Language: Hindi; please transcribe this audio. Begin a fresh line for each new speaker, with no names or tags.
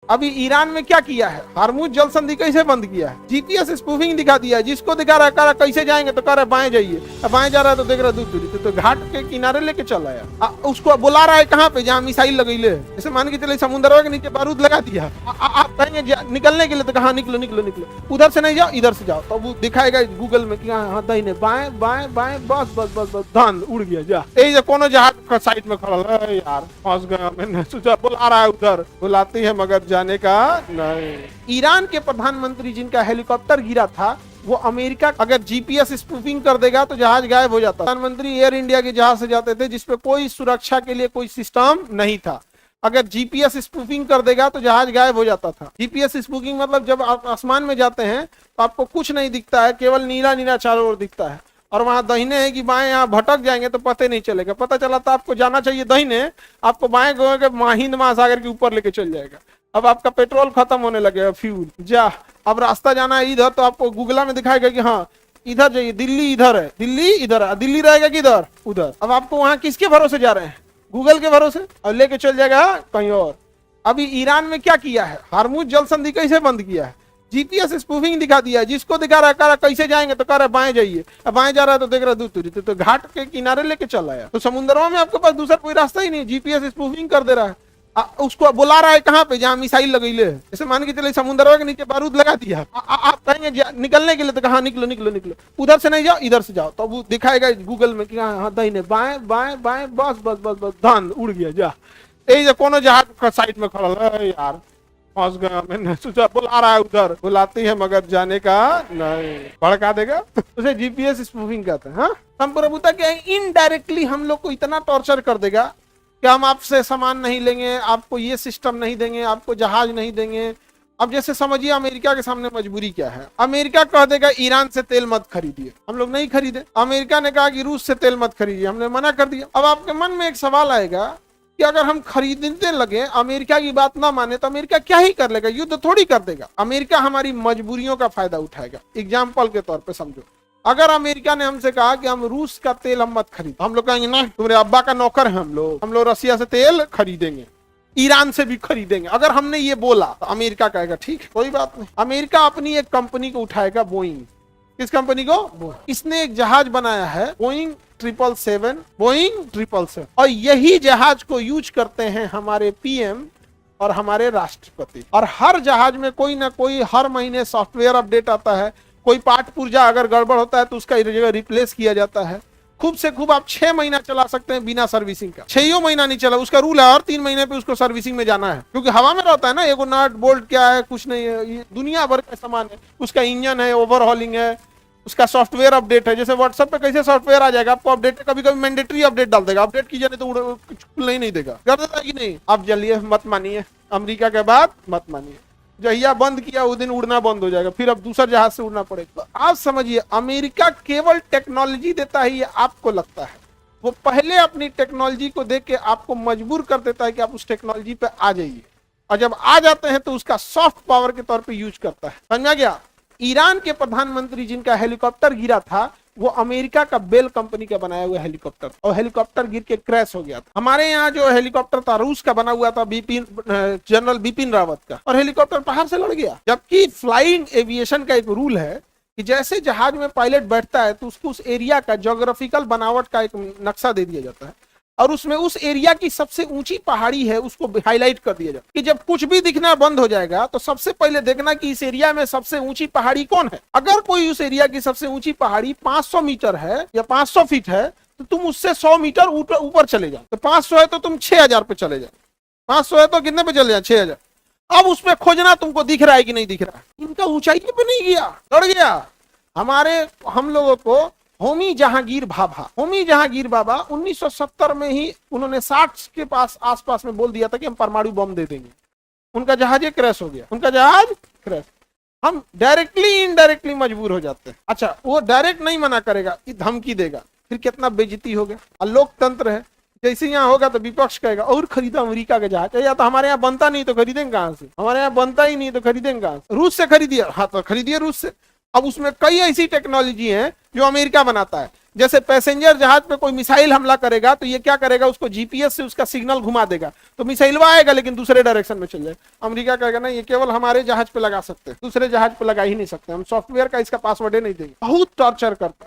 अभी ईरान में क्या किया है, हार्मुज जल संधि कैसे बंद किया है, जीपीएस स्पूफिंग दिखा दिया है, जिसको दिखा रहा है कैसे जाएंगे तो कह रहा है बाएं जाइए, बाएं जा रहा है तो देख रहा है दूर दूरी, तो घाट के किनारे लेके चल आया। उसको बुला रहा है कहाँ पे, जहाँ मिसाइल लगैले है, जैसे मान के चले समुद्र के नीचे बारूद लगा दिया, आप कहेंगे निकलने के लिए तो कहा निकलो निकलो निकलो, उधर से नहीं जाओ इधर से जाओ, तो वो दिखाएगा गूगल में कि हाँ दाहिने बाएं बाएं बाएं, बस बस बस बस धान उड़ गया जा। यही कोनो जहाज साइड में खड़ा है, यार फंस गया, मैंने सोचा बुला रहा है उधर, बुलाती है मगर जाने का नहीं। ईरान के प्रधानमंत्री जिनका हेलीकॉप्टर गिरा था, वो अमेरिका अगर जीपीएस स्पूफिंग कर देगा तो जहाज गायब हो जाता। प्रधानमंत्री एयर इंडिया के जहाज से जाते थे जिसपे कोई सुरक्षा के लिए कोई सिस्टम नहीं था, अगर जीपीएस स्पूफिंग कर देगा तो जहाज गायब हो जाता था। जीपीएस स्पूफिंग मतलब जब आप आसमान में जाते हैं तो आपको कुछ नहीं दिखता है, केवल नीला नीला चारों ओर दिखता है, और वहां दाहिने है कि बाएं, यहाँ भटक जाएंगे तो पता नहीं चलेगा, पता चला तो आपको जाना चाहिए दाहिने, आपको बाएं गए हिंद महासागर के ऊपर लेके चल जाएगा। अब आपका पेट्रोल खत्म होने लगेगा, फ्यूल जा, अब रास्ता जाना है इधर, तो आपको गूगल में दिखाएगा कि हाँ इधर जाइए, दिल्ली इधर है, दिल्ली इधर है, दिल्ली रहेगा किधर उधर। अब आपको वहां किसके भरोसे जा रहे हैं, गूगल के भरोसे, और लेके चल जाएगा कहीं और। अभी ईरान में क्या किया है, हार्मुज जल संधि कैसे बंद किया है, जीपीएस स्पूफिंग दिखा दिया है, जिसको दिखा रहा है कैसे जाएंगे तो कह रहा है बाएं जाइए, बाएं जा रहा है तो देख रहा है दूर दूरी, तो घाट के किनारे लेके चल आया। तो समुद्रों में आपके पास दूसरा कोई रास्ता ही नहीं, जीपीएस स्पूफिंग कर दे रहा है, उसको बुला रहा है कहाँ पे, जहाँ मिसाइल लगैले है, जैसे मान के चले समुद्र के नीचे बारूद लगा दिया, आप कहेंगे निकलने के लिए तो कहा निकलो निकलो निकलो, उधर से नहीं जाओ इधर से जाओ, तो वो दिखाएगा गूगल में कि हाँ दाहिने बाएं बाएं बाएं, बस बस बस बस धान उड़ गया जा। यही कोनो जहाज साइड में खड़ा है, यार फंस गया, मैंने सोचा बुला रहा है उधर, बुलाती है मगर जाने का नहीं, भड़का देगा। उसे जीपीएस स्पूफिंग कहते हैं। हाँ, संप्रभुता क्या है, इनडायरेक्टली हम लोग को इतना टॉर्चर कर देगा कि हम आपसे सामान नहीं लेंगे, आपको ये सिस्टम नहीं देंगे, आपको जहाज नहीं देंगे। अब जैसे समझिए अमेरिका के सामने मजबूरी क्या है, अमेरिका कह देगा ईरान से तेल मत खरीदिए, हम लोग नहीं खरीदे। अमेरिका ने कहा कि रूस से तेल मत खरीदिए, हमने मना कर दिया। अब आपके मन में एक सवाल आएगा कि अगर हम खरीदने लगे, अमेरिका की बात ना माने, तो अमेरिका क्या ही कर लेगा, युद्ध थोड़ी कर देगा। अमेरिका हमारी मजबूरियों का फायदा उठाएगा। एग्जाम्पल के तौर पर समझो, अगर अमेरिका ने हमसे कहा कि हम रूस का तेल हम मत खरीद, हम लोग कहेंगे ना तुम्हारे अब्बा का नौकर है, हम लोग रसिया से तेल खरीदेंगे, ईरान से भी खरीदेंगे। अगर हमने ये बोला तो अमेरिका कहेगा ठीक है कोई बात नहीं। अमेरिका अपनी एक कंपनी को उठाएगा, बोइंग। किस कंपनी को? इसने एक जहाज बनाया है बोइंग 777, बोइंग 777, और यही जहाज को यूज करते हैं हमारे पीएम और हमारे राष्ट्रपति। और हर जहाज में कोई ना कोई हर महीने सॉफ्टवेयर अपडेट आता है, कोई पार्ट पुर्जा अगर गड़बड़ होता है तो उसका जगह रिप्लेस किया जाता है। खूब से खूब आप 6 महीना चला सकते हैं बिना सर्विसिंग का, 6 महीना नहीं चला, उसका रूल है, और 3 महीने पे उसको सर्विसिंग में जाना है, क्योंकि हवा में रहता है ना, एगो नट बोल्ट क्या है कुछ नहीं है, ये दुनिया भर का सामान है। उसका इंजन है, ओवरहॉलिंग है, उसका सॉफ्टवेयर अपडेट है। जैसे व्हाट्सएप पे कैसे सॉफ्टवेयर आ जाएगा, आपको अपडेट कभी कभी मैंडेटरी अपडेट डाल देगा, अपडेट कीजिए नहीं तो कुछ नहीं देगा, कर देता कि नहीं। आप चलिए मत मानिए, अमेरिका के बाद मत मानिए, जहिया बंद किया उस दिन उड़ना बंद हो जाएगा, फिर अब दूसरा जहाज से उड़ना पड़ेगा। तो आप समझिए अमेरिका केवल टेक्नोलॉजी देता है, ये आपको लगता है, वो पहले अपनी टेक्नोलॉजी को देख के आपको मजबूर कर देता है कि आप उस टेक्नोलॉजी पे आ जाइए, और जब आ जाते हैं तो उसका सॉफ्ट पावर के तौर पे यूज करता है। समझा गया? ईरान के प्रधानमंत्री जिनका हेलीकॉप्टर गिरा था, वो अमेरिका का बेल कंपनी का बनाया हुआ हेलीकॉप्टर, और हेलीकॉप्टर गिर के क्रैश हो गया था। हमारे यहाँ जो हेलीकॉप्टर था रूस का बना हुआ था, जनरल बिपिन रावत का, और हेलीकॉप्टर पहाड़ से लड़ गया। जबकि फ्लाइंग एविएशन का एक रूल है कि जैसे जहाज में पायलट बैठता है तो उसको उस एरिया का ज्योग्राफिकल बनावट का एक नक्शा दे दिया जाता है, और उसमें उस एरिया की सबसे ऊंची पहाड़ी है उसको हाईलाइट कर दिया जाए कि जब कुछ भी दिखना बंद हो जाएगा तो सबसे पहले देखना कि इस एरिया में सबसे ऊंची पहाड़ी कौन है। अगर कोई उस एरिया की सबसे ऊंची पहाड़ी 500 मीटर है या 500 फीट है तो तुम उससे 100 मीटर ऊपर चले जाओ। तो 500 है तो तुम 6000 पे चले जाओ, 500 है तो कितने पे चले जाओ? 6000। अब उसमें खोजना तुमको दिख रहा है कि नहीं दिख रहा है। इनका ऊंचाई पे नहीं गया, लड़ गया। हम लोगों को होमी जहांगीर भाभा 1970 में ही उन्होंने 60 के आसपास में बोल दिया था कि हम परमाणु बम दे देंगे। उनका जहाज क्रैश हो गया, उनका जहाज क्रैश। हम डायरेक्टली इनडायरेक्टली मजबूर हो जाते हैं। अच्छा, वो डायरेक्ट नहीं मना करेगा, धमकी देगा, फिर कितना बेइज्जती हो गया। और लोकतंत्र है, जैसे यहाँ होगा तो विपक्ष कहेगा और खरीदा अमेरिका का जहाज, या तो हमारे यहाँ बनता नहीं तो खरीदेंगे कहां से, हमारे यहाँ बनता ही नहीं तो खरीदेंगे कहां से। रूस से खरीदिए, हाँ तो खरीदिए रूस से। अब उसमें कई ऐसी टेक्नोलॉजी है जो अमेरिका बनाता है, जैसे पैसेंजर जहाज पे कोई मिसाइल हमला करेगा तो ये क्या करेगा, उसको जीपीएस से उसका सिग्नल घुमा देगा, तो मिसाइल आएगा लेकिन दूसरे डायरेक्शन में चल जाएगा। अमेरिका कहेगा ना ये केवल हमारे जहाज पे लगा सकते हैं, दूसरे जहाज पे लगा ही नहीं सकते, हम सॉफ्टवेयर का इसका पासवर्ड ही नहीं देंगे। बहुत टॉर्चर करता है।